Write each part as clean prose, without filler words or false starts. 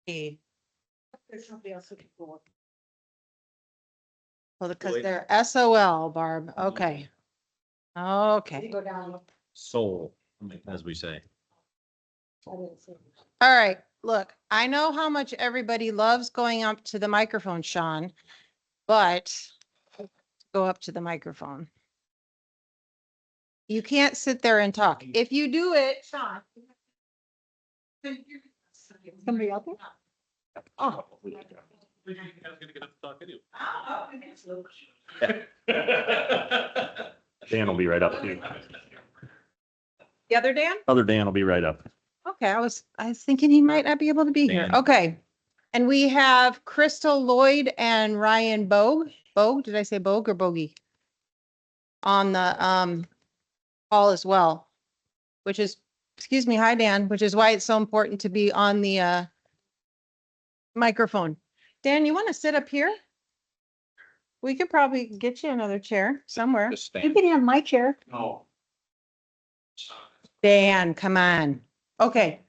There's somebody else who can go. Well, because Really? they're SOL, Barb. Okay. Okay. Go down. Soul, as we say. All right. Look, I know how much everybody loves going up to the microphone, Sean, but go up to the microphone. You can't sit there and talk. If you do it, Sean. Somebody out there? Oh. Dan will be right up too. The other Dan? Other Dan will be right up. Okay, I was thinking he might not be able to be here. Dan. Okay. And we have Crystal Lloyd and Ryan Bogue. Bogue, did I say Bogue or Bogey? On the call as well, which is, excuse me, hi Dan, which is why it's so important to be on the microphone. Dan, you want to sit up here? We could probably get you another chair somewhere. Just You stand. can have my chair. No. Dan, come on. Okay.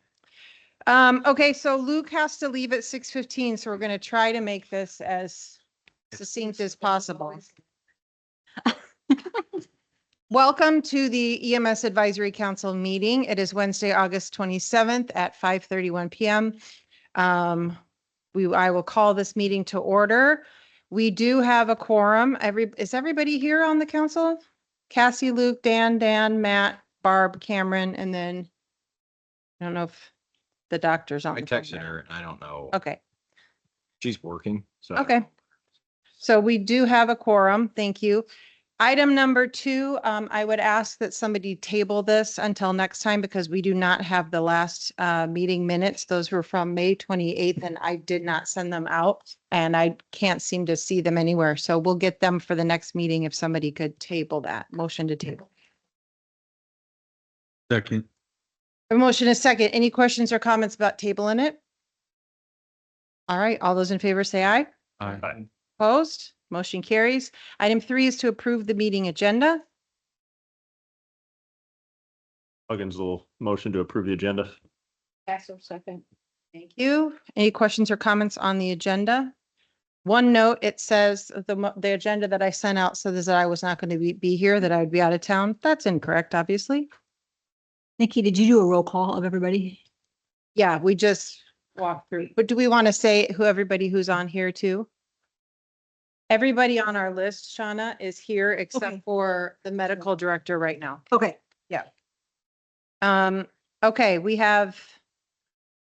Okay, so Luke has to leave at 6:15, so we're going to try to make this as succinct as possible. Welcome to the EMS Advisory Council meeting. It is Wednesday, August 27th at 5:31 PM. I will call this meeting to order. We do have a quorum. Is everybody here on the council? Cassie, Luke, Dan, Matt, Barb, Cameron, and then I don't know if the doctor's on. I the phone texted now. her and I don't know. Okay. She's working, so. Okay. So we do have a quorum. Thank you. Item number 2, I would ask that somebody table this until next time because we do not have the last meeting minutes. Those were from May 28th and I did not send them out and I can't seem to see them anywhere. So we'll get them for the next meeting if somebody could table that. Motion to table. Second. A motion is second. Any questions or comments about tabling it? All right, all those in favor say aye. Aye. Opposed? Motion carries. Item 3 is to approve the meeting agenda. Huggins will motion to approve the agenda. Castle second. Thank you. Any questions or comments on the agenda? One note, it says the agenda that I sent out says that I was not going to be here, that I would be out of town. That's incorrect, obviously. Nikki, did you do a roll call of everybody? Yeah, we just walked through. But do we want to say everybody who's on here too? Everybody on our list, Shauna, is here except Okay. for the medical director right now. Okay. Okay, we have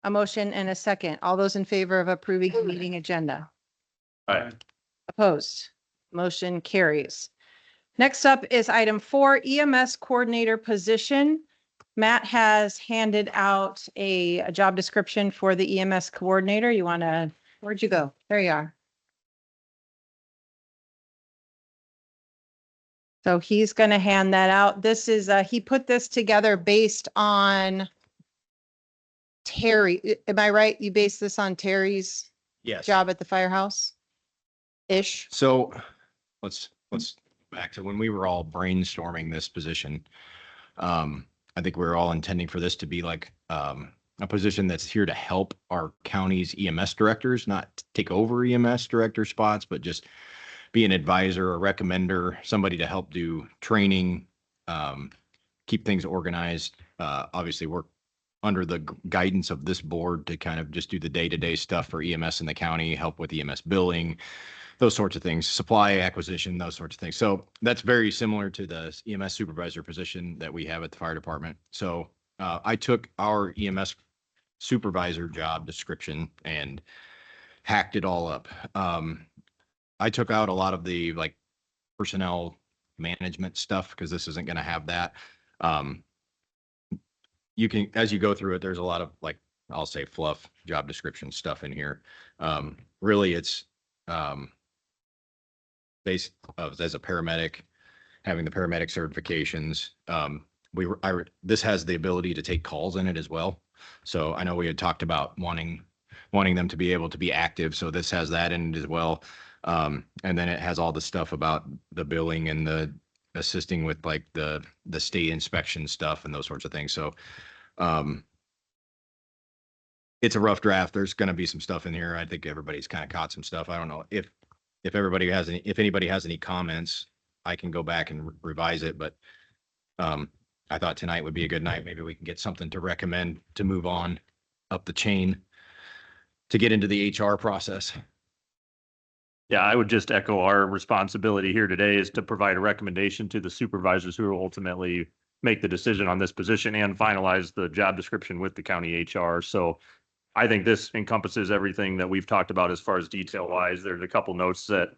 a motion and a second. All those in favor of approving the meeting agenda? Aye. Opposed? Motion carries. Next up is item 4, EMS coordinator position. Matt has handed out a job description for the EMS coordinator. You want to, where'd you go? There you are. So he's going to hand that out. This is, he put this together based on Terry. Am I right? You based this on Terry's Yes. job at the firehouse-ish? So let's back to when we were all brainstorming this position. I think we were all intending for this to be like a position that's here to help our county's EMS directors, not take over EMS director spots, but just be an advisor, a recommender, somebody to help do training, keep things organized, obviously work under the guidance of this board to kind of just do the day-to-day stuff for EMS in the county, help with EMS billing, those sorts of things, supply acquisition, those sorts of things. So that's very similar to the EMS supervisor position that we have at the fire department. So I took our EMS supervisor job description and hacked it all up. I took out a lot of the like personnel management stuff because this isn't going to have that. You can, as you go through it, there's a lot of like, I'll say fluff job description stuff in here. Really it's based as a paramedic, having the paramedic certifications. This has the ability to take calls in it as well. So I know we had talked about wanting them to be able to be active. So this has that in it as well. And then it has all the stuff about the billing and the assisting with like the state inspection stuff and those sorts of things. So it's a rough draft. There's going to be some stuff in here. I think everybody's kind of caught some stuff. I don't know if everybody has any, if anybody has any comments, I can go back and revise it, but I thought tonight would be a good night. Maybe we can get something to recommend to move on up the chain to get into the HR process. Yeah, I would just echo our responsibility here today is to provide a recommendation to the supervisors who will ultimately make the decision on this position and finalize the job description with the county HR. So I think this encompasses everything that we've talked about as far as detail wise. There's a couple notes that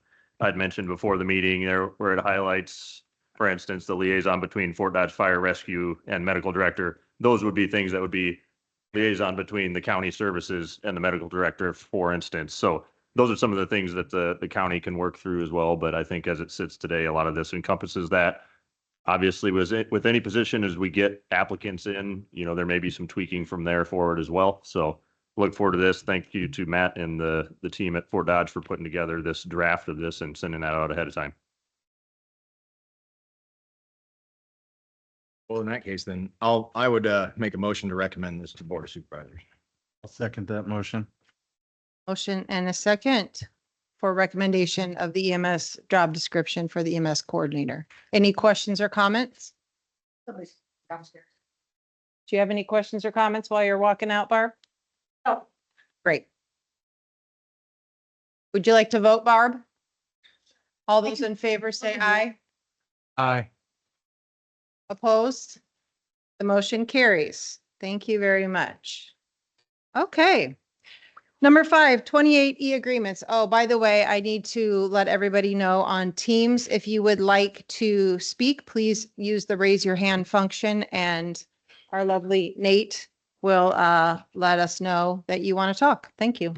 I'd mentioned before the meeting there where it highlights, for instance, the liaison between Fort Dodge Fire Rescue and medical director. Those would be things that would be liaison between the county services and the medical director, for instance. So those are some of the things that the county can work through as well. But I think as it sits today, a lot of this encompasses that. Obviously, with any position, as we get applicants in, there may be some tweaking from there forward as well. So look forward to this. Thank you to Matt and the team at Fort Dodge for putting together this draft of this and sending that out ahead of time. Well, in that case, then I would make a motion to recommend this to Board of Supervisors. I'll second that motion. Motion and a second for recommendation of the EMS job description for the EMS coordinator. Any questions or comments? Somebody's downstairs. Do you have any questions or comments while you're walking out, Barb? No. Great. Would you like to vote, Barb? All those in favor say aye. Aye. Opposed? The motion carries. Thank you very much. Okay. Number 5, 28E agreements. Oh, by the way, I need to let everybody know on Teams, if you would like to speak, please use the raise your hand function and our lovely Nate will let us know that you want to talk. Thank you.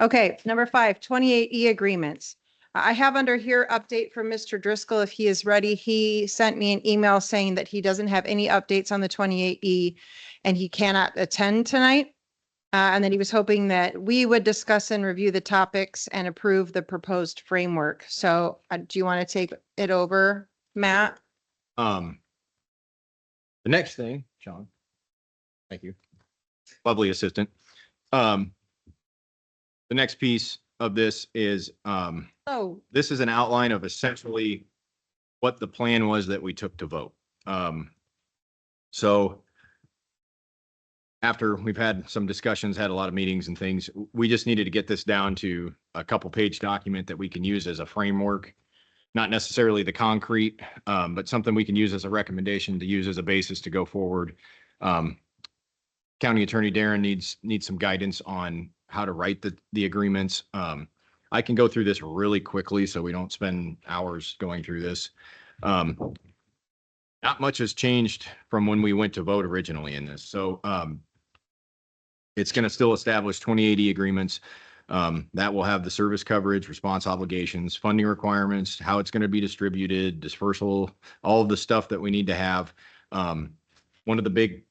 Okay, number 5, 28E agreements. I have under here update from Mr. Driscoll if he is ready. He sent me an email saying that he doesn't have any updates on the 28E and he cannot attend tonight. And then he was hoping that we would discuss and review the topics and approve the proposed framework. So do you want to take it over, Matt? The next thing, Sean, thank you. Lovely assistant. The next piece of this is, Oh, this is an outline of essentially what the plan was that we took to vote. So after we've had some discussions, had a lot of meetings and things, we just needed to get this down to a couple page document that we can use as a framework, not necessarily the concrete, but something we can use as a recommendation to use as a basis to go forward. County Attorney Darren needs some guidance on how to write the agreements. I can go through this really quickly so we don't spend hours going through this. Not much has changed from when we went to vote originally in this. So it's going to still establish 2080 agreements that will have the service coverage, response obligations, funding requirements, how it's going to be distributed, dispersal, all of the stuff that we need to have. One of the big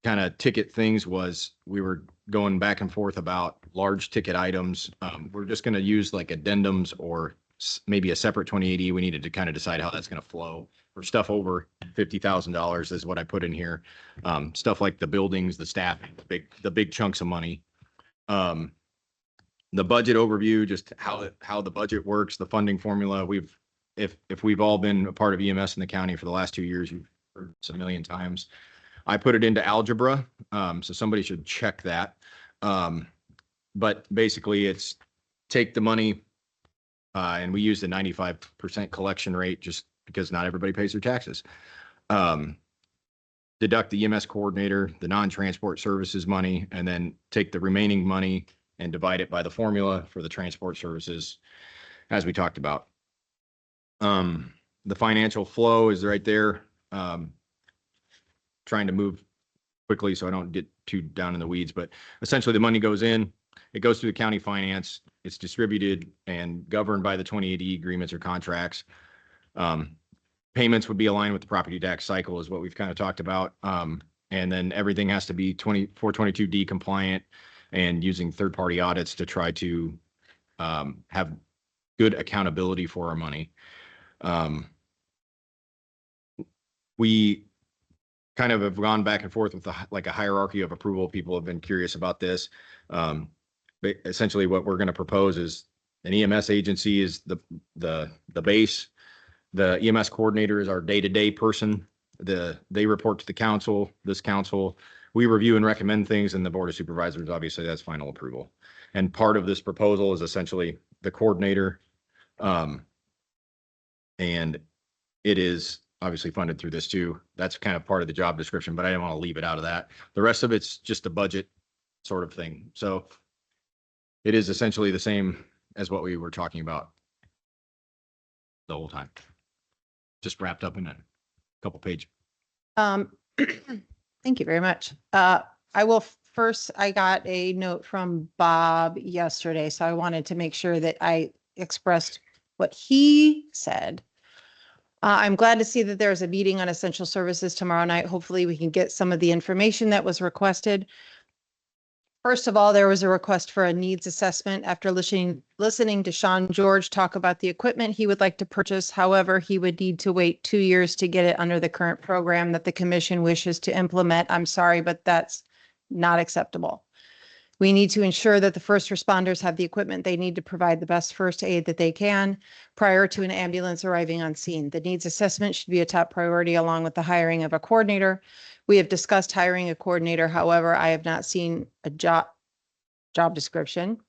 kind of ticket things was we were going back and forth about large ticket items. We're just going to use like addendums or maybe a separate 2080. We needed to kind of decide how that's going to flow. For stuff over $50,000 is what I put in here. Stuff like the buildings, the staff, the big chunks of money. The budget overview, just how the budget works, the funding formula. If we've all been a part of EMS in the county for the last 2 years, you've heard this a million times. I put it into algebra, so somebody should check that. But basically, it's take the money, and we use the 95% collection rate just because not everybody pays their taxes. Deduct the EMS coordinator, the non-transport services money, and then take the remaining money and divide it by the formula for the transport services, as we talked about. The financial flow is right there. Trying to move quickly so I don't get too down in the weeds, but essentially the money goes in, it goes through the county finance, it's distributed and governed by the 2080 agreements or contracts. Payments would be aligned with the property tax cycle is what we've kind of talked about. And then everything has to be 422D compliant and using third-party audits to try to have good accountability for our money. We kind of have gone back and forth with like a hierarchy of approval. People have been curious about this. But essentially what we're going to propose is an EMS agency is the base. The EMS coordinator is our day-to-day person. They report to the council, this council. We review and recommend things, and the board of supervisors, obviously that's final approval. And part of this proposal is essentially the coordinator. And it is obviously funded through this too. That's kind of part of the job description, but I didn't want to leave it out of that. The rest of it's just a budget sort of thing. So it is essentially the same as what we were talking about the whole time. Just wrapped up in a couple page. Thank you very much. I got a note from Bob yesterday, so I wanted to make sure that I expressed what he said. I'm glad to see that there's a meeting on essential services tomorrow night. Hopefully we can get some of the information that was requested. First of all, there was a request for a needs assessment after listening to Sean George talk about the equipment he would like to purchase. However, he would need to wait 2 years to get it under the current program that the commission wishes to implement. I'm sorry, but that's not acceptable. We need to ensure that the first responders have the equipment they need to provide the best first aid that they can prior to an ambulance arriving on scene. The needs assessment should be a top priority along with the hiring of a coordinator. We have discussed hiring a coordinator. However, I have not seen a job description,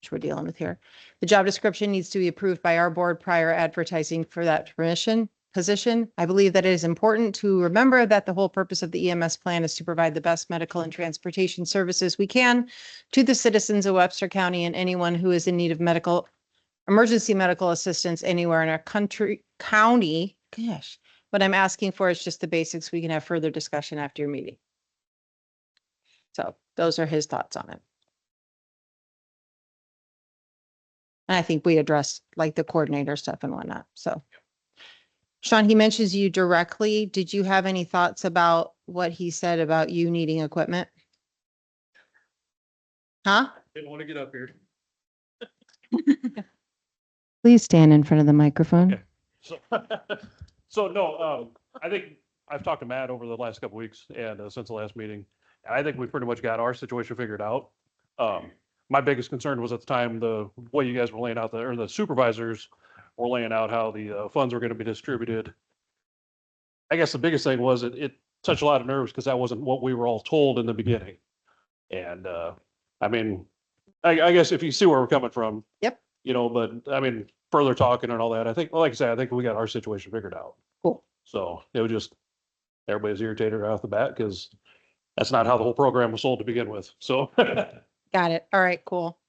which we're dealing with here. The job description needs to be approved by our board prior advertising for that position. I believe that it is important to remember that the whole purpose of the EMS plan is to provide the best medical and transportation services we can to the citizens of Webster County and anyone who is in need of emergency medical assistance anywhere in our county. Gosh, what I'm asking for is just the basics. We can have further discussion after your meeting. So those are his thoughts on it. And I think we addressed like the coordinator stuff and whatnot. So. Sean, he mentions you directly. Did you have any thoughts about what he said about you needing equipment? Huh? Didn't want to get up here. Please stand in front of the microphone. Okay. So no, I think I've talked to Matt over the last couple weeks and since the last meeting, and I think we pretty much got our situation figured out. My biggest concern was at the time, the way you guys were laying out or the supervisors were laying out how the funds were going to be distributed. I guess the biggest thing was it touched a lot of nerves because that wasn't what we were all told in the beginning. And I mean, I guess if you see where we're coming from. Yep. You know, but I mean, further talking and all that, I think, like I said, I think we got our situation figured out. Cool. So it was just, everybody's irritated right off the bat because that's not how the whole program was sold to begin with. So. Got it. All right, cool.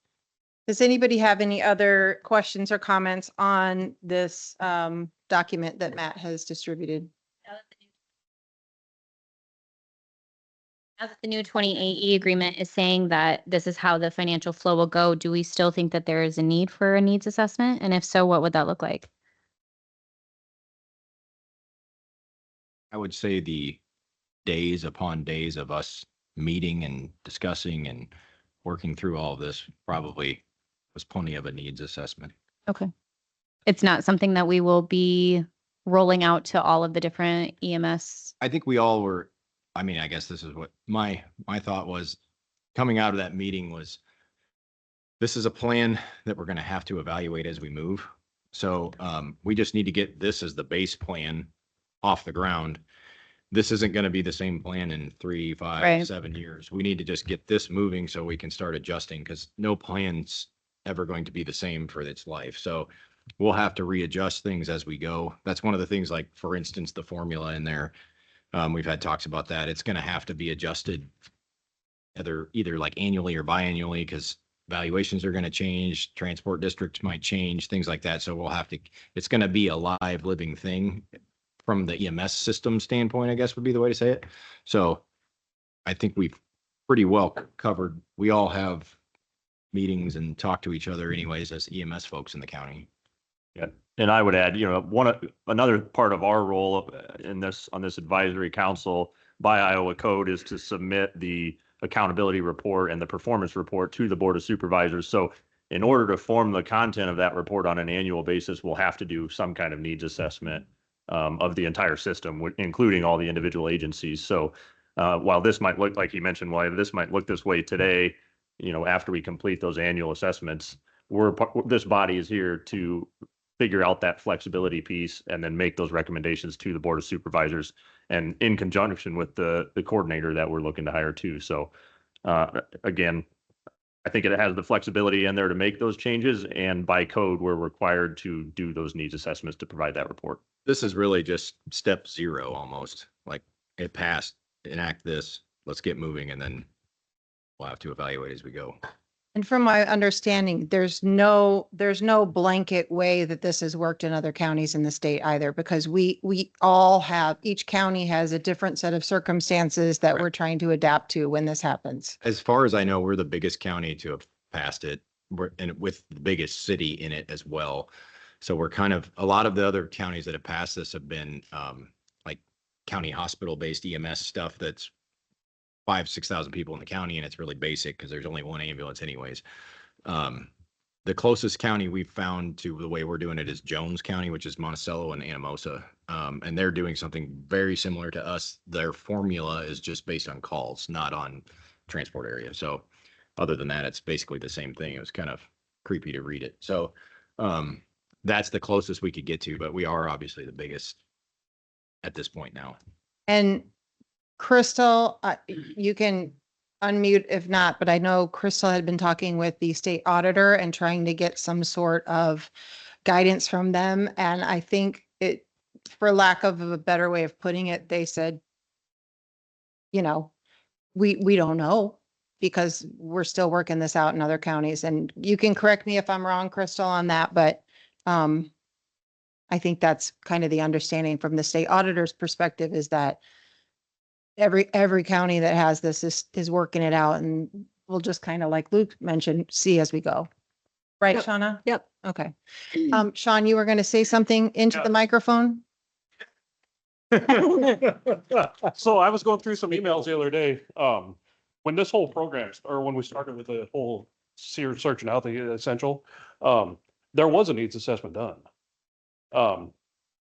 Does anybody have any other questions or comments on this document that Matt has distributed? Now that the new 28E agreement is saying that this is how the financial flow will go, do we still think that there is a need for a needs assessment? And if so, what would that look like? I would say the days upon days of us meeting and discussing and working through all of this probably was plenty of a needs assessment. Okay. It's not something that we will be rolling out to all of the different EMS. I think we all were, I mean, I guess this is what my thought was coming out of that meeting was this is a plan that we're going to have to evaluate as we move. So we just need to get this as the base plan off the ground. This isn't going to be the same plan in 3, 5, Right. 7 years. We need to just get this moving so we can start adjusting because no plan's ever going to be the same for its life. So we'll have to readjust things as we go. That's one of the things, like, for instance, the formula in there. We've had talks about that. It's going to have to be adjusted either like annually or biannually because valuations are going to change, transport districts might change, things like that. So we'll have to, it's going to be a live living thing from the EMS system standpoint, I guess would be the way to say it. So I think we've pretty well covered. We all have meetings and talk to each other anyways as EMS folks in the county. Yeah, and I would add, you know, another part of our role on this advisory council by Iowa code is to submit the accountability report and the performance report to the Board of Supervisors. So in order to form the content of that report on an annual basis, we'll have to do some kind of needs assessment of the entire system, including all the individual agencies. So while this might look, like you mentioned, while this might look this way today, after we complete those annual assessments, this body is here to figure out that flexibility piece and then make those recommendations to the Board of Supervisors and in conjunction with the coordinator that we're looking to hire too. So again, I think it has the flexibility in there to make those changes, and by code, we're required to do those needs assessments to provide that report. This is really just step 0 almost, like it passed, enact this, let's get moving, and then we'll have to evaluate as we go. And from my understanding, there's no blanket way that this has worked in other counties in the state either, because we all have, each county has a different set of circumstances that we're trying to adapt to when this happens. As far as I know, we're the biggest county to have passed it, and with the biggest city in it as well. So we're kind of, a lot of the other counties that have passed this have been like county hospital-based EMS stuff that's 5,000-6,000 people in the county, and it's really basic because there's only one ambulance anyways. The closest county we've found to the way we're doing it is Jones County, which is Monticello and Anamosa. And they're doing something very similar to us. Their formula is just based on calls, not on transport area. So other than that, it's basically the same thing. It was kind of creepy to read it. So that's the closest we could get to, but we are obviously the biggest at this point now. And Crystal, you can unmute if not, but I know Crystal had been talking with the state auditor and trying to get some sort of guidance from them. And I think it, for lack of a better way of putting it, they said, we don't know, because we're still working this out in other counties. And you can correct me if I'm wrong, Crystal, on that, but I think that's kind of the understanding from the state auditor's perspective, is that every county that has this is working it out, and we'll just kind of, like Luke mentioned, see as we go. Right, Yep. Shauna? Yep. Okay. Sean, you were going to say something into Yeah. the microphone? So I was going through some emails the other day, when this whole program, or when we started with the whole searching out the essential, there was a needs assessment done.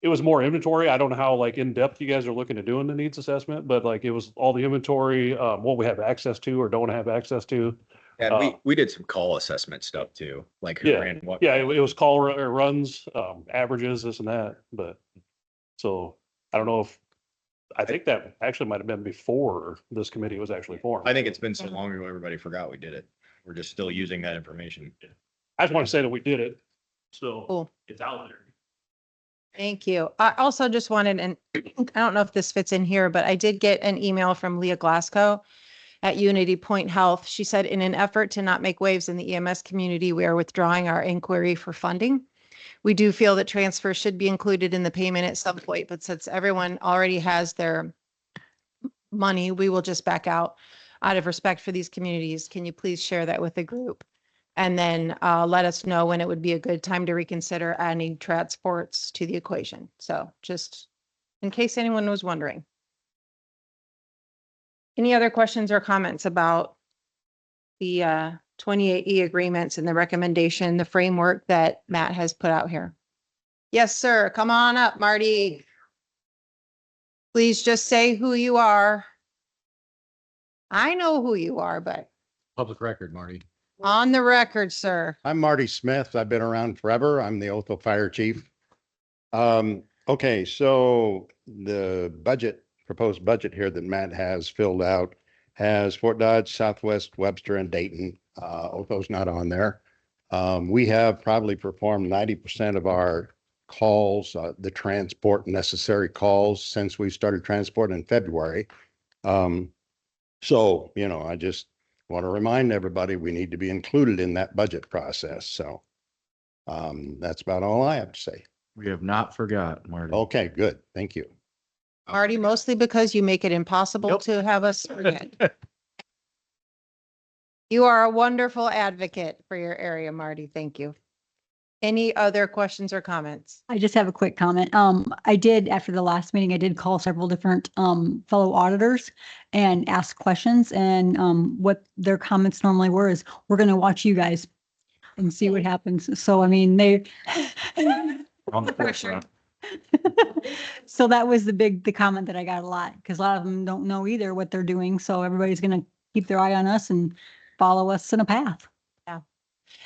It was more inventory. I don't know how in depth you guys are looking to doing the needs assessment, but it was all the inventory, what we have access to or don't have access to. And we did some call assessment stuff too, like who Yeah. ran what. Yeah, it was call runs, averages, this and that, but so I don't know if, I think that actually might have been before this committee was actually formed. I think it's been so long ago, everybody forgot we did it. We're just still using that information. I just want to say that we did it. So Cool. it's out there. Thank you. I also just wanted, and I don't know if this fits in here, but I did get an email from Leah Glasgow at Unity Point Health. She said, in an effort to not make waves in the EMS community, we are withdrawing our inquiry for funding. We do feel that transfer should be included in the payment at some point, but since everyone already has their money, we will just back out of respect for these communities. Can you please share that with the group? And then let us know when it would be a good time to reconsider adding transports to the equation. So just in case anyone was wondering. Any other questions or comments about the 28E agreements and the recommendation, the framework that Matt has put out here? Yes, sir. Come on up, Marty. Please just say who you are. I know who you are, but Public record, Marty. on the record, sir. I'm Marty Smith. I've been around forever. I'm the Othel Fire Chief. Okay, so the proposed budget here that Matt has filled out has Fort Dodge, Southwest, Webster, and Dayton. Othel's not on there. We have probably performed 90% of our calls, the transport necessary calls, since we started transport in February. So, I just want to remind everybody we need to be included in that budget process. So that's about all I have to say. We have not forgot, Marty. Okay, good. Thank you. Marty, mostly because you make it impossible Yep. to have us forget. You are a wonderful advocate for your area, Marty. Thank you. Any other questions or comments? I just have a quick comment. I did, after the last meeting, I did call several different fellow auditors and ask questions, and what their comments normally were is, we're going to watch you guys and see what happens. So, I mean, they, On the Pressure. forefront. So that was the comment that I got a lot, because a lot of them don't know either what they're doing. So everybody's gonna keep their eye on us and follow us in a path.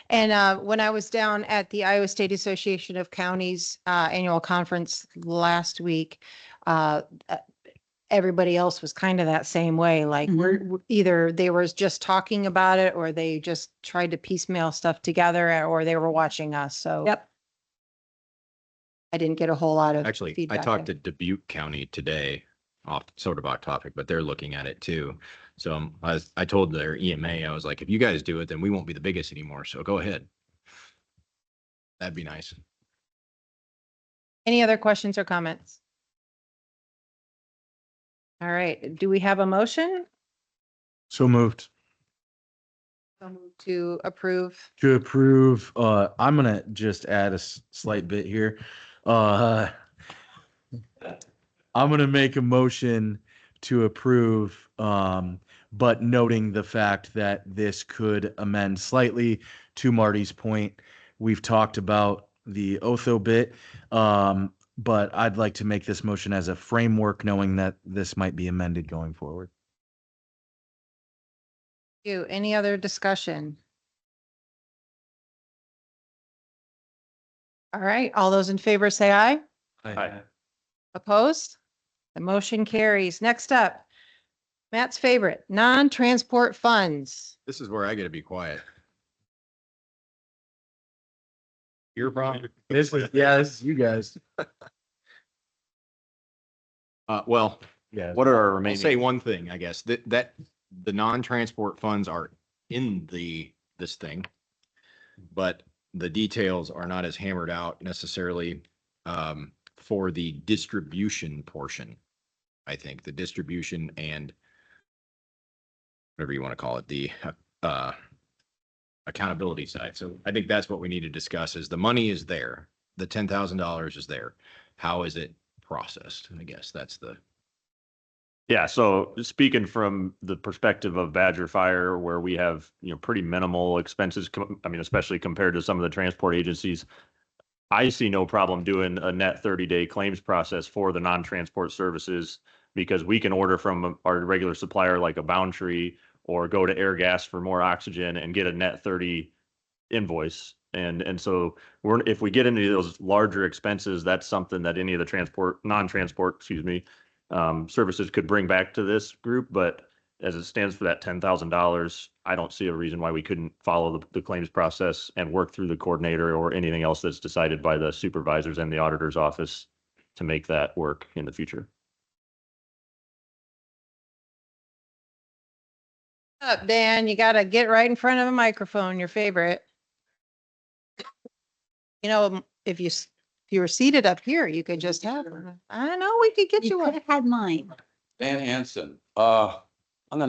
And when I was down at the Iowa State Association of Counties annual conference last week, everybody else was kind of that same way. Like either they were just talking about it or they just tried to piecemeal stuff together or they were watching us. So Yep. I didn't get a whole lot of Actually, I feedback. talked to Dubuque County today, off sort of off topic, but they're looking at it too. So I told their EMA, I was like, if you guys do it, then we won't be the biggest anymore. So go ahead. That'd be nice. Any other questions or comments? All right. Do we have a motion So moved. to approve? To approve, I'm gonna just add a slight bit here. I'm gonna make a motion to approve, but noting the fact that this could amend slightly. To Marty's point, we've talked about the Otho bit, but I'd like to make this motion as a framework, knowing that this might be amended going forward. Any other discussion? All right. All those in favor say aye. Aye. Opposed? The motion carries. Next up, Matt's favorite, non-transport funds. This is where I get to be quiet. Your problem. This is you guys. Well, Yeah. What are our I'll say remaining? one thing, I guess, that the non-transport funds are in this thing, but the details are not as hammered out necessarily for the distribution portion. I think the distribution and whatever you want to call it, the accountability side. So I think that's what we need to discuss is the money is there. The $10,000 is there. How is it processed? I guess that's the. Yeah, so speaking from the perspective of Badger Fire, where we have, pretty minimal expenses, especially compared to some of the transport agencies, I see no problem doing a net 30-day claims process for the non-transport services because we can order from our regular supplier like a Boundtree or go to Air Gas for more oxygen and get a net 30 invoice. And so if we get into those larger expenses, that's something that any of the non-transport, services could bring back to this group. But as it stands for that $10,000, I don't see a reason why we couldn't follow the claims process and work through the coordinator or anything else that's decided by the supervisors and the auditor's office to make that work in the future. Up, Dan, you got to get right in front of a microphone, your favorite. If you were seated up here, you could just have one. I know we could get you You could one. have had mine. Dan Hanson, on the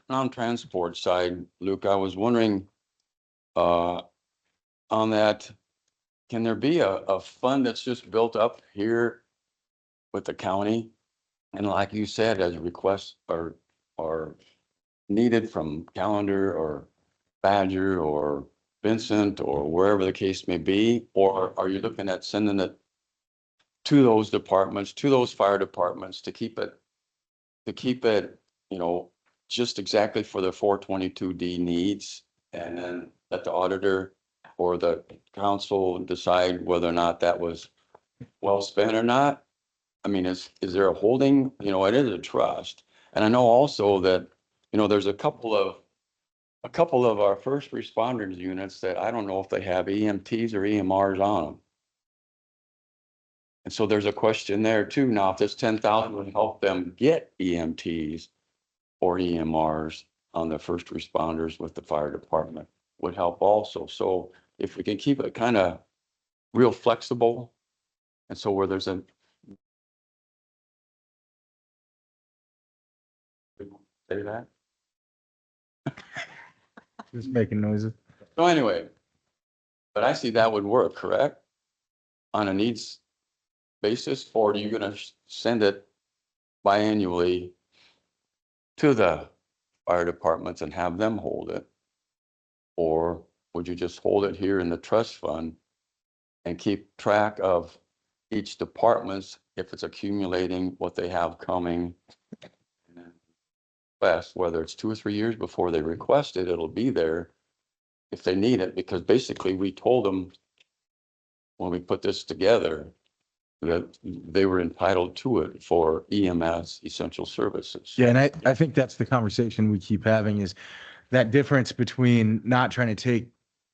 non-transport side, Luke, I was wondering, on that, can there be a fund that's just built up here with the county? And like you said, as requests are needed from Calendar or Badger or Vincent or wherever the case may be, or are you looking at sending it to those departments, to those fire departments to keep it, just exactly for the 422D needs, and then let the auditor or the council decide whether or not that was well spent or not? I mean, is there a holding, it is a trust. And I know also that, there's a couple of our first responders units that I don't know if they have EMTs or EMRs on them. And so there's a question there too. Now, if this 10,000 would help them get EMTs or EMRs on the first responders with the fire department would help also. So if we can keep it kind of real flexible. And so where there's a. Say that. Just making noises. So anyway, but I see that would work, correct? On a needs basis, or are you gonna send it biannually to the fire departments and have them hold it? Or would you just hold it here in the trust fund and keep track of each department's, if it's accumulating what they have coming. Best, whether it's 2 or 3 years before they request it, it'll be there if they need it, because basically we told them when we put this together that they were entitled to it for EMS essential services. Yeah, and I think that's the conversation we keep having is that difference between not trying to take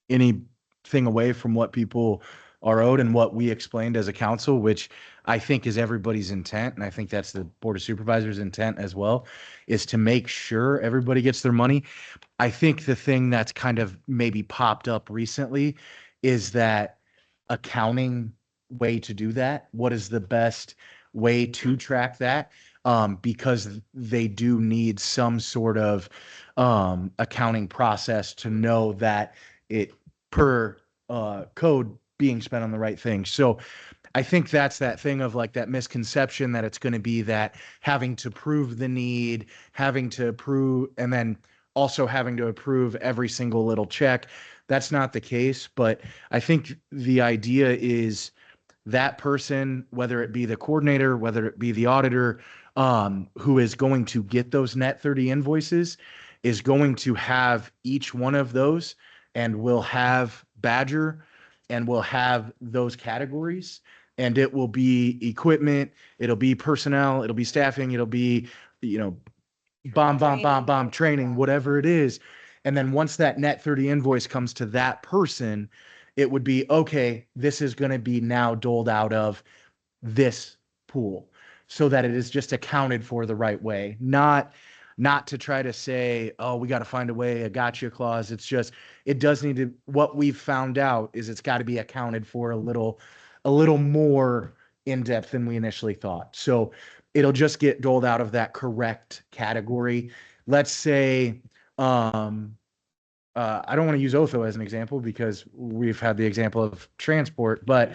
anything away from what people are owed and what we explained as a council, which I think is everybody's intent. And I think that's the Board of Supervisors' intent as well, is to make sure everybody gets their money. I think the thing that's kind of maybe popped up recently is that accounting way to do that. What is the best way to track that? Because they do need some sort of accounting process to know that it per code being spent on the right thing. So I think that's that thing of like that misconception that it's going to be that having to prove the need, having to approve, and then also having to approve every single little check. That's not the case, but I think the idea is that person, whether it be the coordinator, whether it be the auditor, who is going to get those net 30 invoices, is going to have each one of those and will have Badger and will have those categories. And it will be equipment, it'll be personnel, it'll be staffing, it'll be, training, whatever it is. And then once that net 30 invoice comes to that person, it would be, okay, this is going to be now doled out of this pool so that it is just accounted for the right way. Not to try to say, oh, we got to find a way, a gotcha clause. It's just, it does need to, what we've found out is it's got to be accounted for a little more in depth than we initially thought. So it'll just get doled out of that correct category. Let's say, I don't want to use Otho as an example because we've had the example of transport, but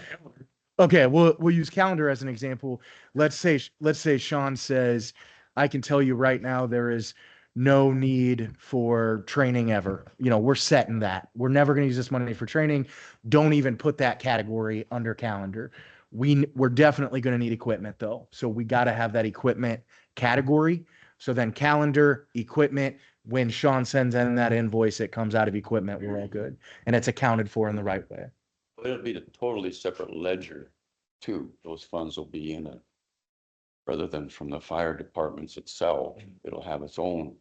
okay, we'll use calendar as an example. Let's say Sean says, I can tell you right now there is no need for training ever. We're setting that. We're never going to use this money for training. Don't even put that category under calendar. We're definitely going to need equipment though. So we got to have that equipment category. So then calendar, equipment, when Sean sends in that invoice, it comes out of equipment. We're all good. And it's accounted for in the right way. It'll be a totally separate ledger too. Those funds will be in it. Rather than from the fire departments itself, it'll have its own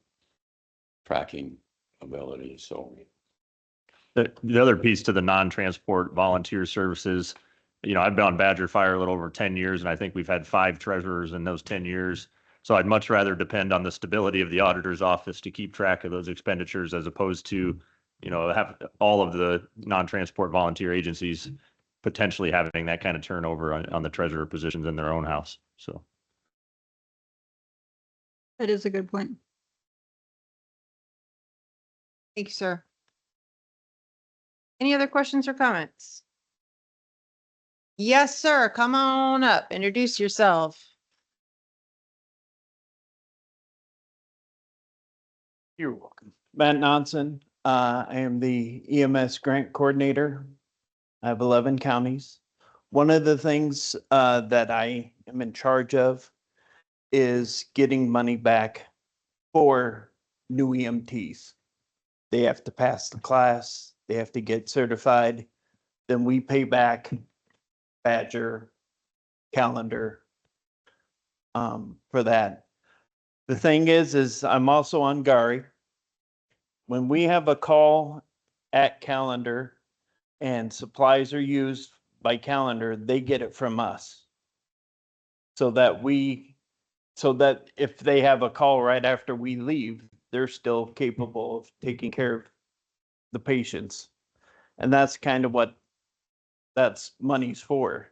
tracking ability. So The other piece to the non-transport volunteer services, I've been on Badger Fire a little over 10 years, and I think we've had 5 treasurers in those 10 years. So I'd much rather depend on the stability of the auditor's office to keep track of those expenditures as opposed to, have all of the non-transport volunteer agencies potentially having that kind of turnover on the treasurer positions in their own house. So. That is a good point. Thank you, sir. Any other questions or comments? Yes, sir. Come on up. Introduce yourself. You're welcome. Matt Nonson. I am the EMS grant coordinator. I have 11 counties. One of the things that I am in charge of is getting money back for new EMTs. They have to pass the class. They have to get certified. Then we pay back Badger, Calendar for that. The thing is I'm also on Gary. When we have a call at Calendar and supplies are used by Calendar, they get it from us. So that if they have a call right after we leave, they're still capable of taking care of the patients. And that's kind of what that's money's for.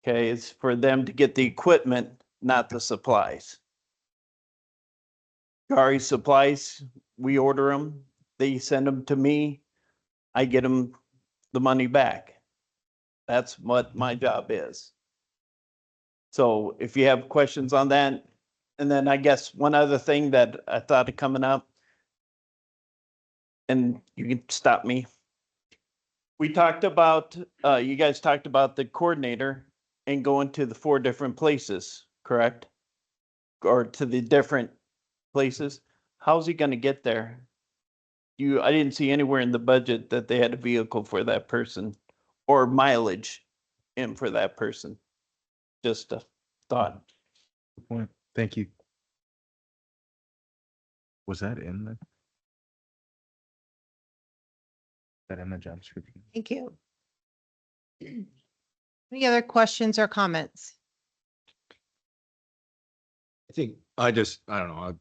Okay, it's for them to get the equipment, not the supplies. Gary supplies, we order them, they send them to me, I get them the money back. That's what my job is. So if you have questions on that, and then I guess one other thing that I thought of coming up, and you can stop me. We talked about, you guys talked about the coordinator and going to the 4 different places, correct? Or to the different places. How's he gonna get there? I didn't see anywhere in the budget that they had a vehicle for that person or mileage in for that person. Just a thought. Good point. Thank you. Was that in the? That in the job description? Thank you. Any other questions or comments? I think I don't know,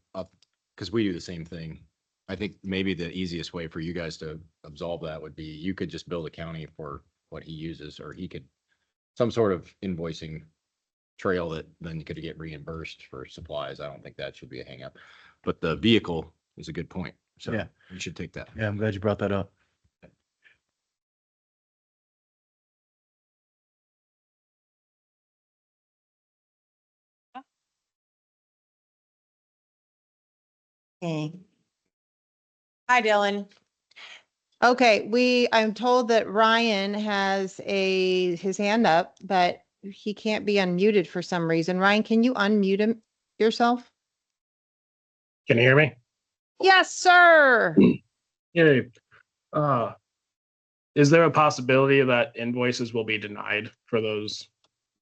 because we do the same thing. I think maybe the easiest way for you guys to absolve that would be you could just bill the county for what he uses, or he could some sort of invoicing trail that then you could get reimbursed for supplies. I don't think that should be a hang up, but the vehicle is a good point. So Yeah. we should take that. Yeah, I'm glad you brought that up. Okay. Hi, Dylan. Okay, I'm told that Ryan has his hand up, but he can't be unmuted for some reason. Ryan, can you unmute yourself? Can you hear me? Yes, sir. Yay. Is there a possibility that invoices will be denied for those,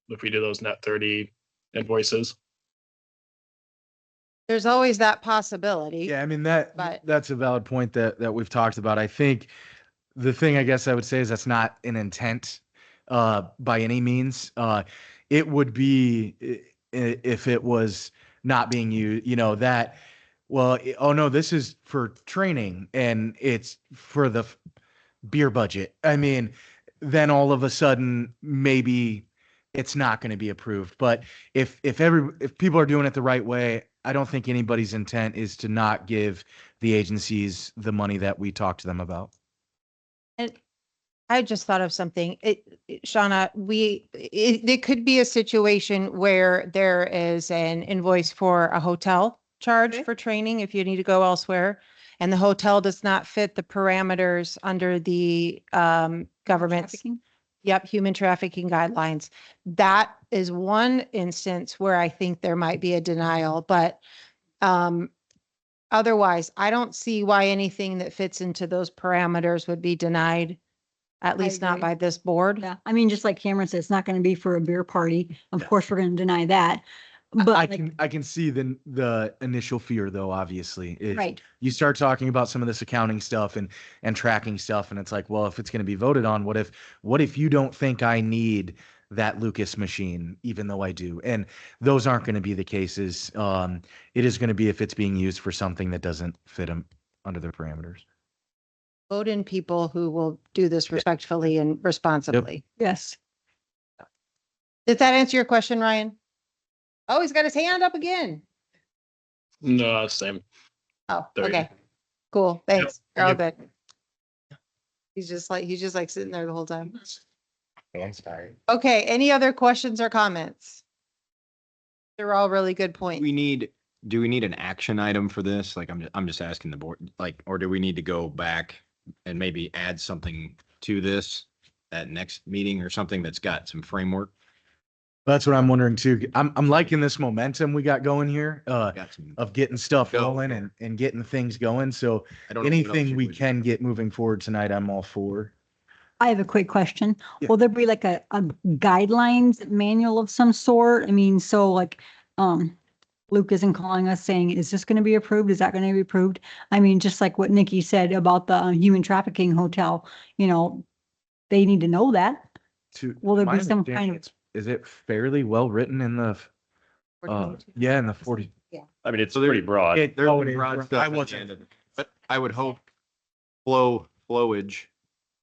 if we do those net 30 invoices? There's always that possibility. Yeah, I mean, But- that's a valid point that we've talked about. I think the thing I guess I would say is that's not an intent by any means. It would be if it was not being used, that, well, oh no, this is for training and it's for the beer budget. I mean, then all of a sudden maybe it's not going to be approved. But if people are doing it the right way, I don't think anybody's intent is to not give the agencies the money that we talked to them about. And I just thought of something. Shauna, it could be a situation where there is an invoice for a hotel charge Okay. for training if you need to go elsewhere, and the hotel does not fit the parameters under the government's, Trafficking? yep, human trafficking guidelines. That is one instance where I think there might be a denial, but otherwise, I don't see why anything that fits into those parameters would be denied, at least not agree. by this board. Yeah, I mean, just like Cameron said, it's not going to be for a beer party. Of Yeah. course, we're going to deny that. But I can see the initial fear though, obviously. Right. You start talking about some of this accounting stuff and tracking stuff, and it's like, well, if it's going to be voted on, what if you don't think I need that Lucas machine, even though I do? And those aren't going to be the cases. It is going to be if it's being used for something that doesn't fit them under their parameters. Vote in people who will do this respectfully and responsibly. yes, Did that answer your question, Ryan? Oh, he's got his hand up again. No, same. Oh, There you okay. Cool. Thanks. You're all Yep. good. He's just like sitting there the whole time. I'm sorry. Okay, any other questions or comments? They're all really good points. Do we need an action item for this? Like, I'm just asking the board, like, or do we need to go back and maybe add something to this at next meeting or something that's got some framework? That's what I'm wondering too. I'm liking this momentum we got going here, Got some, of getting stuff Go. rolling and getting things going. So I don't know what else anything you we would- can get moving forward tonight, I'm all for. I have a quick question. Yeah. Will there be like a guidelines manual of some sort? I mean, so like, Luke isn't calling us saying, is this going to be approved? Is that going to be approved? I mean, just like what Nikki said about the human trafficking hotel, they need to know that. Will there my be some understanding, kind of- is it fairly well written in the, yeah, in the 40? I mean, it's pretty broad. It- There's oh, some it is. broad I stuff at the wasn't- end of it. But I would hope flowage,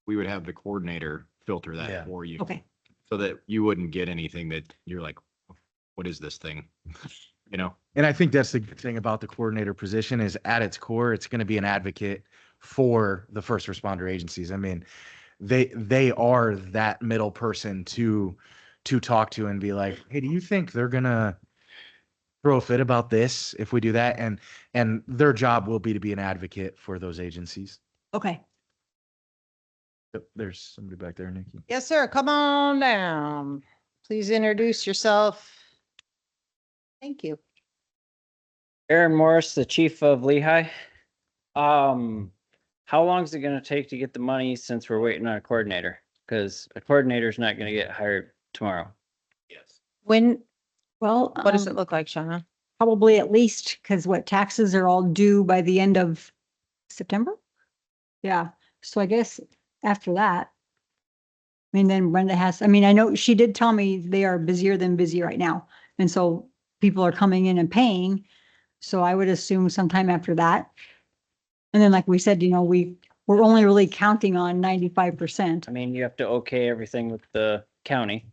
we would have the coordinator filter Yeah. that for you. Okay, So that you wouldn't get anything that you're like, what is this thing? And I think that's the good thing about the coordinator position is at its core, it's going to be an advocate for the first responder agencies. I mean, they are that middle person to talk to and be like, hey, do you think they're going to throw a fit about this if we do that? And their job will be to be an advocate for those agencies. okay. Yep, there's somebody back there, Nikki. Yes, sir. Come on down. Please introduce yourself. Thank you. Aaron Morris, the chief of Lehigh. How long is it gonna take to get the money since we're waiting on a coordinator? Because a coordinator's not gonna get hired tomorrow. When, Well, what does it look like, Shauna? probably at least, because what taxes are all due by the end of September? Yeah, so I guess after that. I mean, then Brenda has, I mean, I know she did tell me they are busier than busy right now. And so people are coming in and paying. So I would assume sometime after that. And then, like we said, we're only really counting on 95%. I mean, you have to okay everything with the county.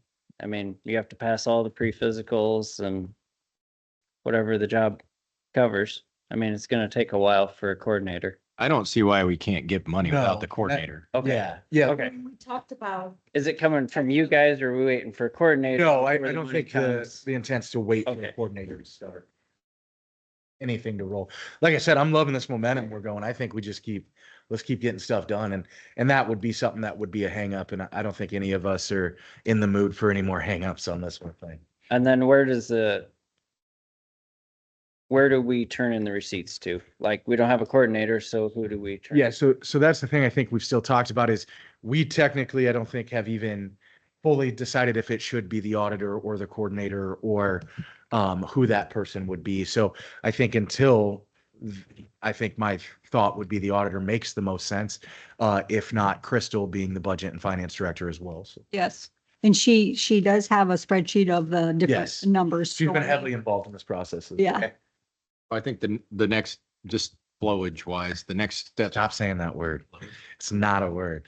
I mean, you have to pass all the pre-physicals and whatever the job covers. I mean, it's gonna take a while for a coordinator. I don't see why we can't give money No, without the that- coordinator. Okay. Yeah. Okay. We talked about. Is it coming from you guys or are we waiting for a coordinator? No, I before the don't money think comes? the intent's to wait for the Okay. coordinator to start. Anything to roll. Like I said, I'm loving this momentum we're going. I think we just let's keep getting stuff done. And that would be something that would be a hang up. And I don't think any of us are in the mood for any more hang ups on this one thing. And then where do we turn in the receipts to? Like, we don't have a coordinator, so who do we turn? Yeah, so that's the thing I think we've still talked about is we technically, I don't think have even fully decided if it should be the auditor or the coordinator or who that person would be. So I think I think my thought would be the auditor makes the most sense. If not Crystal being the budget and finance director as well. So Yes. And she does have a spreadsheet of the different Yes. numbers. she's been going. heavily involved in this process. Yeah. Okay. I think the next, just flowage wise, the next step, Stop saying that word. It's not a word.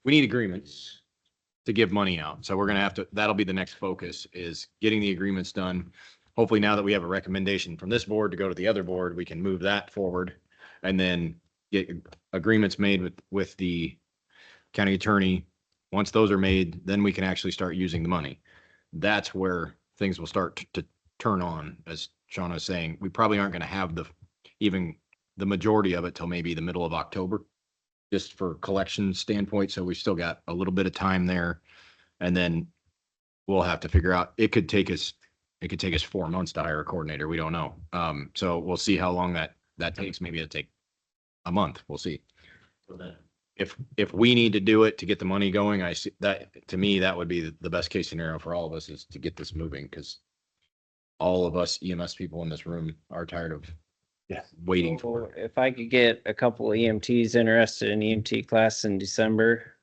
we need agreements to give money out. So we're gonna that'll be the next focus, is getting the agreements done. Hopefully now that we have a recommendation from this board to go to the other board, we can move that forward and then get agreements made with the county attorney. Once those are made, then we can actually start using the money. That's where things will start to turn on. As Shauna is saying, we probably aren't gonna have even the majority of it till maybe the middle of October, just for collection standpoint. So we still got a little bit of time there. And then we'll have to figure out, it could take us 4 months to hire a coordinator. We don't know. So we'll see how long that takes. Maybe it'll take a month. We'll see. If we need to do it to get the money going, I see that, to me, that would be the best case scenario for all of us, is to get this moving, because all of us EMS people in this room are tired of waiting for it. If I could get a couple of EMTs interested in EMT class in December,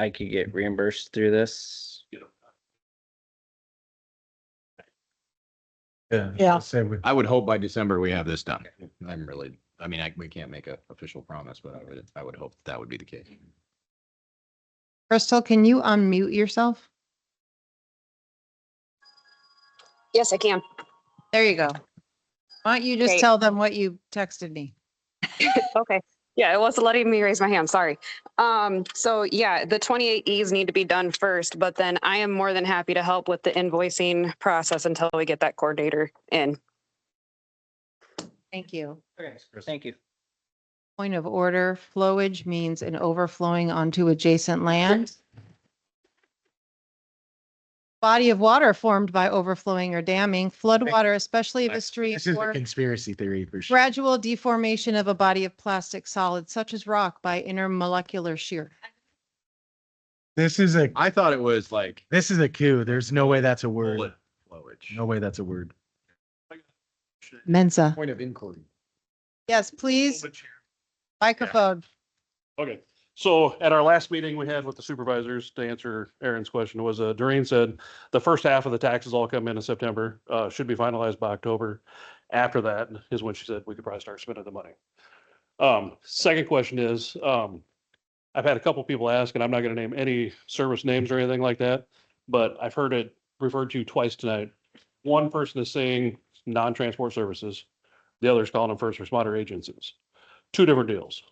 I could get reimbursed through this. Yeah. I would hope by December we have this done. We can't make an official promise, but I would hope that would be the case. Crystal, can you unmute yourself? Yes, I can. There you go. Why don't you just Okay. tell them what you texted me? Okay. Yeah, it wasn't letting me raise my hand. Sorry. So yeah, the 28 Es need to be done first, but then I am more than happy to help with the invoicing process until we get that coordinator in. Thank you. Thank you. Point of order, flowage means an overflowing onto adjacent land. Body of water formed by overflowing or damming, floodwater, especially of a street This is a or conspiracy theory for sure. gradual deformation of a body of plastic solid such as rock by intermolecular shear. This is I thought it was like a coup. There's no way that's a word. bullet flowage. No way that's a word. Mensa. Point of inquiry. Yes, please. Microphone. Okay, so at our last meeting we had with the supervisors, to answer Aaron's question, was Doreen said the first half of the taxes all come in September, should be finalized by October. After that is when she said we could probably start spending the money. Second question is, I've had a couple people ask, and I'm not gonna name any service names or anything like that, but I've heard it referred to twice tonight. One person is saying non-transport services, the other is calling them first responder agencies. Two different deals.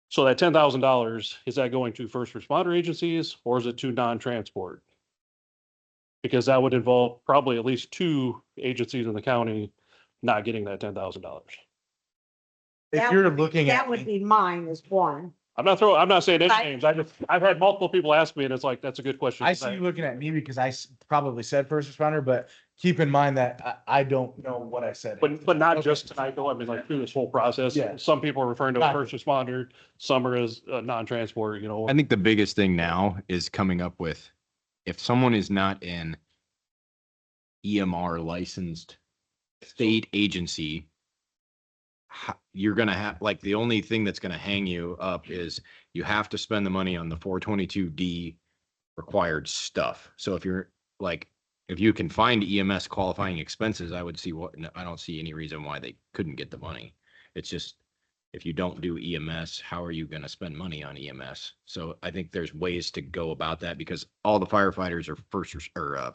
So that $10,000, is that going to first responder agencies or is it to non-transport? Because that would involve probably at least two agencies in the county not getting that $10,000. if That you're would be- looking at That would me- be mine as one. I'm not saying any I- names. I've had multiple people ask me and it's like, that's a good question. I see you looking at me because probably said first responder, but keep in mind that I don't know what I said. But not Okay. just tonight though. I mean, like through this whole process, Yeah. some people are referring to a Gotcha. first responder, some are as non-transport, you know. I think the biggest thing now is coming up with, if someone is not an EMR licensed state agency, you're gonna have, like, the only thing that's gonna hang you up is you have to spend the money on the 422D required stuff. So if you're like, if you can find EMS qualifying expenses, I don't see any reason why they couldn't get the money. It's just, if you don't do EMS, how are you gonna spend money on EMS? So I think there's ways to go about that, because all the firefighters are CPR.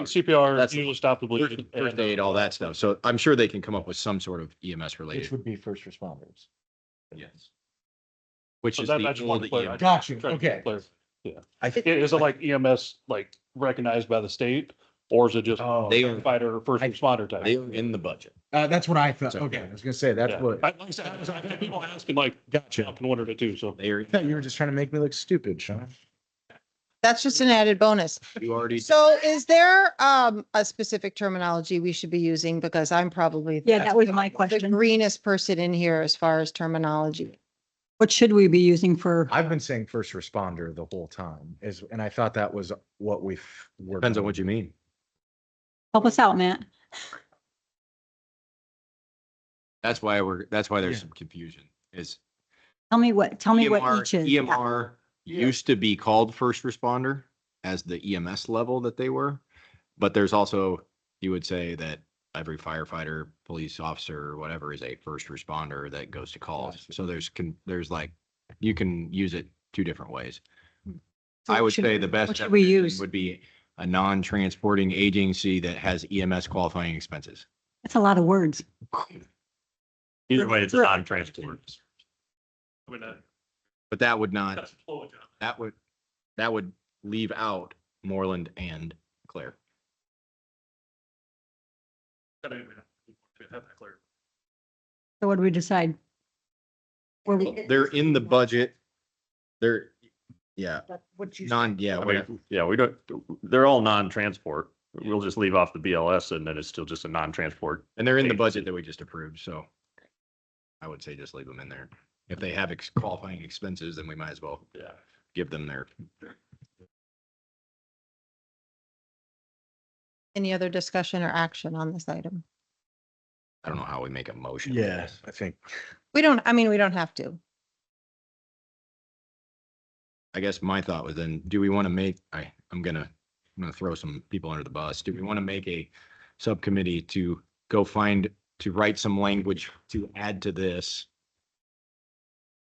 CPR, That's usually stop the bleeding. First aid, all that stuff. So I'm sure they can come up with some sort of EMS Which related. would be first responders. Yes. Which So is that- the I just wanted to old clarify. EMS. Got you. Trying to Okay. clarify. Yeah. I Is it like EMS, like recognized by the state, or is it just Oh. They are, fighter or first responder type? they are in the budget. That's what I thought. So- Okay, I was gonna say, that's Yeah. what, Like I said, I've had people asking like, gotcha. up and wondered it too, so. They are, I thought you were just trying to make me look stupid, Sean. That's just an added bonus. you already, So is there a specific terminology we should be using? Because I'm probably. Yeah, that was my the question. greenest person in here as far as terminology. What should we be using for? I've been saying first responder the whole time and I thought that was what were. depends on what you mean. Help us out, Matt. That's why there's Yeah. some confusion is Tell me what each is. EMR used to be called first responder as the EMS level that they were. But there's also, you would say that every firefighter, police officer, or whatever is a first responder that goes to calls. Gotcha. So there's like, you can use it two different ways. So I what would should- say the best what should we definition use? would be a non-transporting agency that has EMS qualifying expenses. That's a lot of words. Either way, it's non-transport. I mean, But that would not, that's a flow job. that would leave out Moreland and Claire. Gotta have that clear. So what do we decide? Where we- They're in the budget. They're, yeah, What you. yeah, I mean, whatever. yeah, we don't, they're all non-transport. We'll just leave off the BLS and then it's still just a non-transport. And they're in the agency. budget that we just approved, so I would say just leave them in there. If they have qualifying expenses, then we might as well Yeah. give them their, Any other discussion or action on this item? I don't know how we make a motion. Yeah, I think. We don't have to. I guess my thought was then, do we want to make, I'm gonna throw some people under the bus. Do we want to make a subcommittee to to write some language to add to this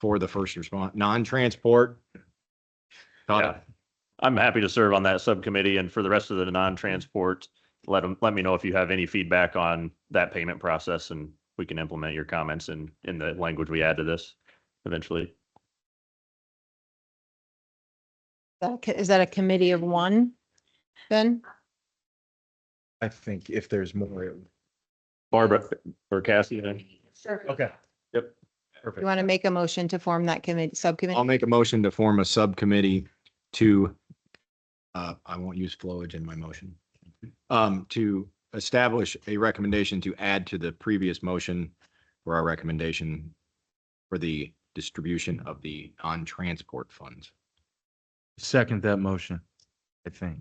for the first response, non-transport? Yeah. I'm happy to serve on that subcommittee and for the rest of the non-transport, let me know if you have any feedback on that payment process and we can implement your comments in the language we add to this eventually. Is that a committee of one, Ben? I think if there's more. Barbara or Cassie, then? Okay. Yep. Perfect. You want to make a motion to form that committee, I'll subcommittee? make a motion to form a subcommittee to, I won't use flowage in my motion. To establish a recommendation to add to the previous motion for our recommendation for the distribution of the non-transport funds. Second that motion, I think.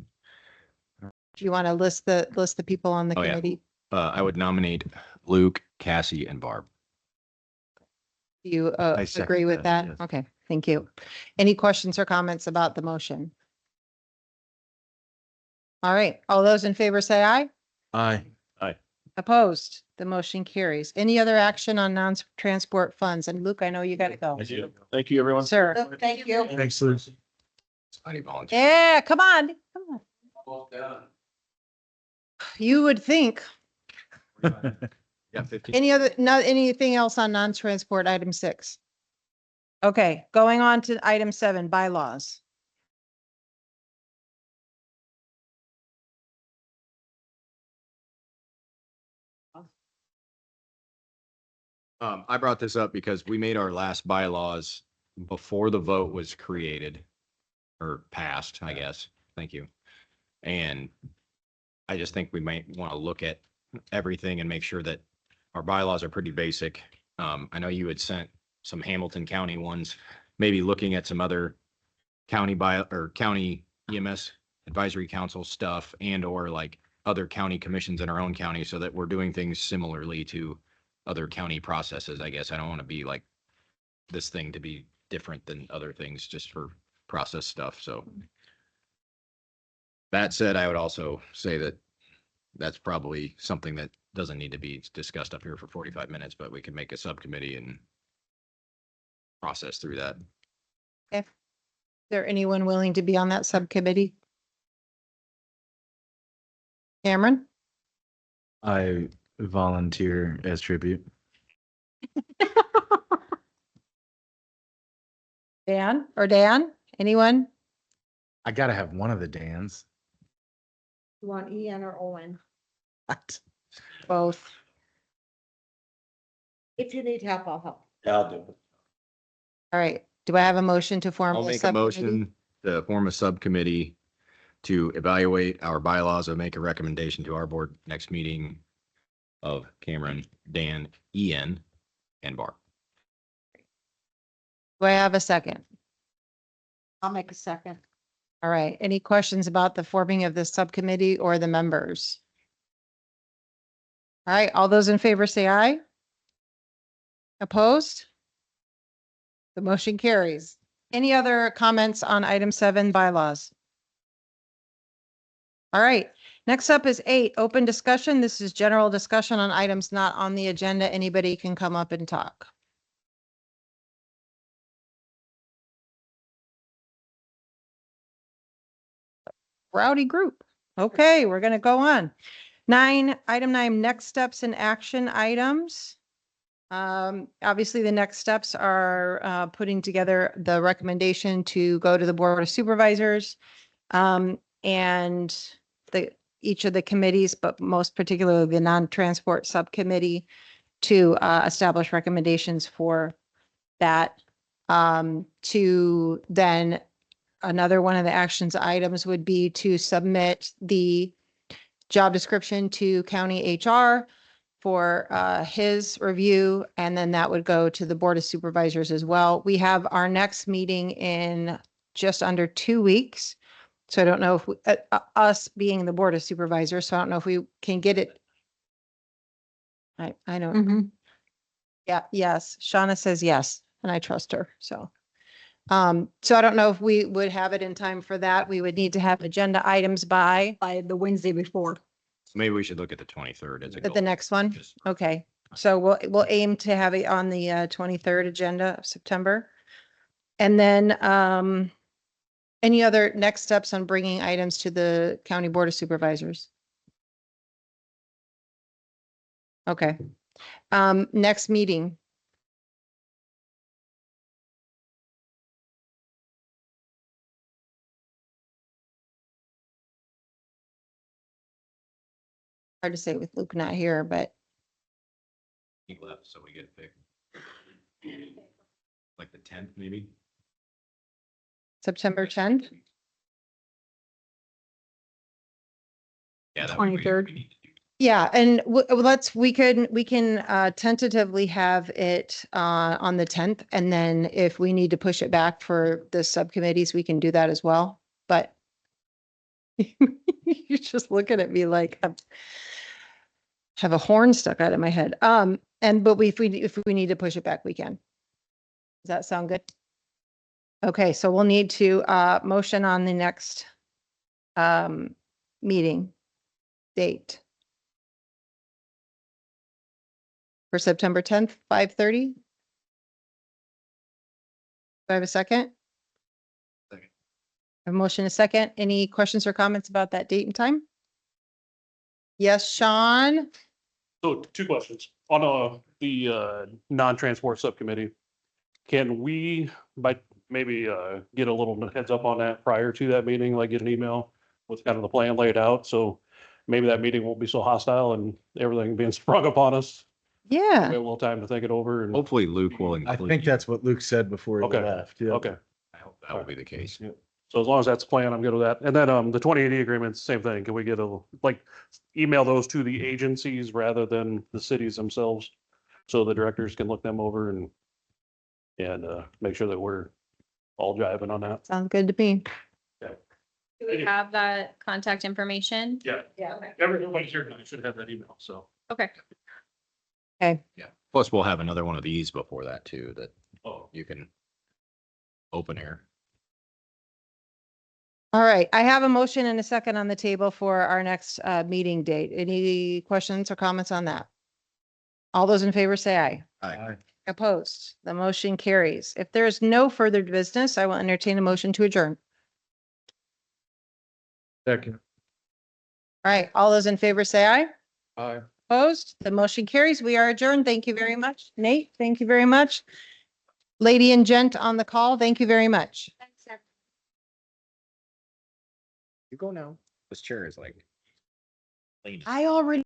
Do you want to list the people on the Oh, yeah. committee? I would nominate Luke, Cassie, and Barb. Do you I second agree with that, that? yes. Okay, thank you. Any questions or comments about the motion? All right, all those in favor say aye. Aye. Opposed? The motion carries. Any other action on non-transport funds? And Luke, I know you got to go. Thank you, everyone. Sir, Thank you. Thanks, Liz. I volunteer. yeah, come on. You would think. Yeah, 15. Anything else on non-transport item 6? Okay, going on to item 7, bylaws. I brought this up because we made our last bylaws before the vote was created or passed, I guess. Thank you. And I just think we might want to look at everything and make sure that our bylaws are pretty basic. I know you had sent some Hamilton County ones, maybe looking at some other county county EMS advisory council stuff and or like other county commissions in our own county so that we're doing things similarly to other county processes. I guess I don't want to be like this thing to be different than other things just for process stuff. So that said, I would also say that that's probably something that doesn't need to be discussed up here for 45 minutes, but we can make a subcommittee and process through that. Is there anyone willing to be on that subcommittee? Cameron? I volunteer as tribute. Dan, anyone? I gotta have one of the Dans. You want Ian or Owen? What? Both. If you need help, I'll help. Yeah, I'll do it. All right. Do I have a motion to form? I'll the make a subcommittee? motion to form a subcommittee to evaluate our bylaws and make a recommendation to our board next meeting of Cameron, Dan, Ian, and Barb. Do I have a second? I'll make a second. All right. Any questions about the forming of this subcommittee or the members? All right. All those in favor say aye. Opposed? The motion carries. Any other comments on item 7 bylaws? All right. Next up is 8, open discussion. This is general discussion on items not on the agenda. Anybody can come up and talk. Rowdy group. Okay, we're going to go on. Item 9, next steps and action items. Obviously, the next steps are putting together the recommendation to go to the Board of Supervisors and each of the committees, but most particularly the non-transport subcommittee to establish recommendations for that. To then another one of the actions items would be to submit the job description to county HR for his review, and then that would go to the Board of Supervisors as well. We have our next meeting in just under 2 weeks. So I don't know if us being the Board of Supervisors, so I don't know if we can get it. I don't, Mhm. yeah, yes. Shauna says yes, and I trust her, so. So I don't know if we would have it in time for that. We would need to have agenda items by The Wednesday before. So maybe we should look at the 23rd as a the goal. next one. Just- Okay, so we'll aim to have it on the 23rd agenda of September. And then any other next steps on bringing items to the County Board of Supervisors? Okay. Next meeting. Hard to say with Luke not here, but He left, so we get to pick. Like the 10th, maybe? September 10th. Yeah. that would be- 23rd. we need to do- Yeah, and we can tentatively have it on the 10th, and then if we need to push it back for the subcommittees, we can do that as well. But you're just looking at me like I have a horn stuck out of my head. But if we need to push it back, we can. Does that sound good? Okay, so we'll need to motion on the next meeting date. For September 10th, 5:30? Do I have a second? Second. A motion, a second. Any questions or comments about that date and time? Yes, Sean? So 2 questions on the non-transport subcommittee. Can we maybe get a little heads up on that prior to that meeting, like get an email with kind of the plan laid out? So maybe that meeting won't be so hostile and everything being sprung upon us We Yeah. have a little time to think it over and, Hopefully Luke will I include. think you. that's what Luke said before he Okay. left. Yeah. okay. I hope that will be the case. So as long as that's the plan, I'm good with that. And then, the 2080 agreements, same thing. Can we get email those to the agencies rather than the cities themselves? So the directors can look them over and make sure that we're all jiving on that. Sounds good to me. Do we have that contact information? Yeah. Yeah. Everybody's here tonight should have that email, so. Okay. Okay. Yeah. Plus, we'll have another one of these before that too, that Oh, you can open air. All right. I have a motion and a second on the table for our next meeting date. Any questions or comments on that? All those in favor say aye. Aye. Opposed? The motion carries. If there is no further business, I will entertain a motion to adjourn. Second. All right. All those in favor say aye. Aye. Opposed? The motion carries. We are adjourned. Thank you very much. Nate, thank you very much. Lady and gent on the call, thank you very much. You go now. This chair is like. I already